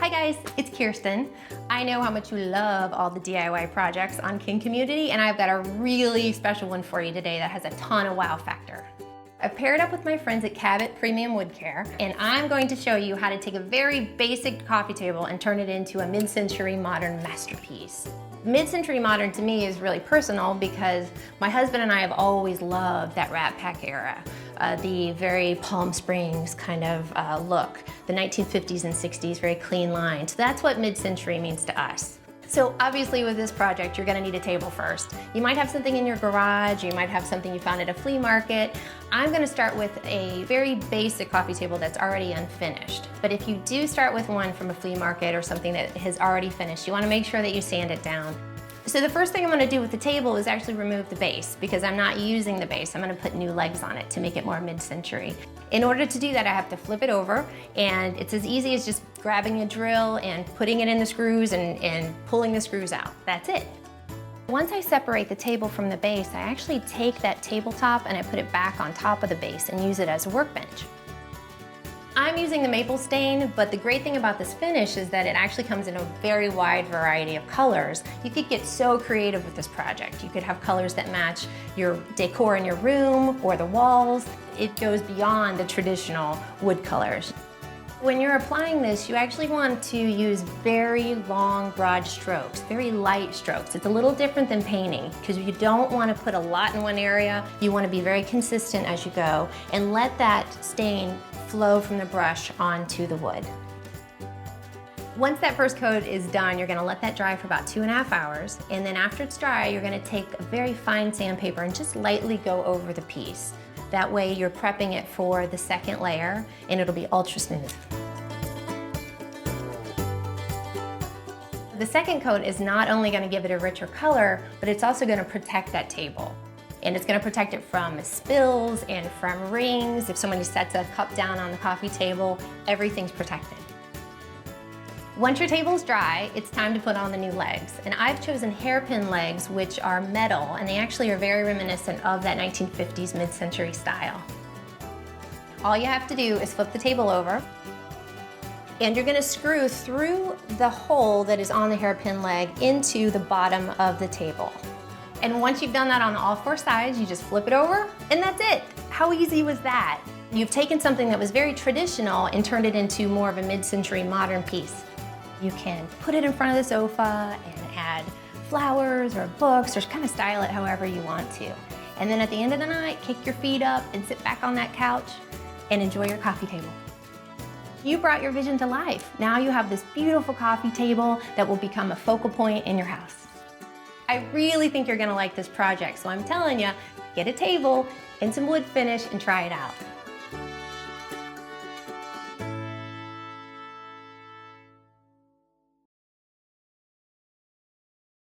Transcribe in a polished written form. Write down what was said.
Hi guys, it's Kirsten. I know how much you love all the DIY projects on King Community, and I've got a really special one for you today that has a ton of wow factor. I've paired up with my friends at Cabot Premium Wood Care, and I'm going to show you how to take a very basic coffee table and turn it into a mid-century modern masterpiece. Mid-century modern to me is really personal because my husband and I have always loved that Rat Pack era, the very Palm Springs kind of look, the 1950s and 60s, very clean lines. So that's what mid-century means to us. So obviously with this project, you're gonna need a table first. You might have something in your garage, you might have something you found at a flea market. I'm gonna start with a very basic coffee table that's already unfinished. But if you do start with one from a flea market or something that has already finished, you wanna make sure that you sand it down. So the first thing I'm gonna do with the table is actually remove the base because I'm not using the base. I'm gonna put new legs on it to make it more mid-century. In order to do that, I have to flip it over, and it's as easy as just grabbing a drill and putting it in the screws and pulling the screws out. That's it. Once I separate the table from the base, I actually take that tabletop and I put it back on top of the base and use it as a workbench. I'm using the maple stain, but the great thing about this finish is that it actually comes in a very wide variety of colors. You could get so creative with this project. You could have colors that match your decor in your room or the walls. It goes beyond the traditional wood colors. When you're applying this, you actually want to use very long, broad strokes, very light strokes. It's a little different than painting because you don't want to put a lot in one area. You want to be very consistent as you go and let that stain flow from the brush onto the wood. Once that first coat is done, you're gonna let that dry for about 2.5 hours, and then after it's dry, you're gonna take a very fine sandpaper and just lightly go over the piece. That way you're prepping it for the second layer, and it'll be ultra smooth. The second coat is not only gonna give it a richer color, but it's also gonna protect that table. And it's gonna protect it from spills and from rings. If somebody sets a cup down on the coffee table, everything's protected. Once your table's dry, it's time to put on the new legs. And I've chosen hairpin legs, which are metal, and they actually are very reminiscent of that 1950s mid-century style. All you have to do is flip the table over, and you're gonna screw through the hole that is on the hairpin leg into the bottom of the table. And once you've done that on all 4 sides, you just flip it over, and that's it. How easy was that? You've taken something that was very traditional and turned it into more of a mid-century modern piece. You can put it in front of the sofa and add flowers or books or kind of style it however you want to. And then at the end of the night, kick your feet up and sit back on that couch and enjoy your coffee table. You brought your vision to life. Now you have this beautiful coffee table that will become a focal point in your house. I really think you're gonna like this project, so I'm telling you, get a table and some wood finish and try it out.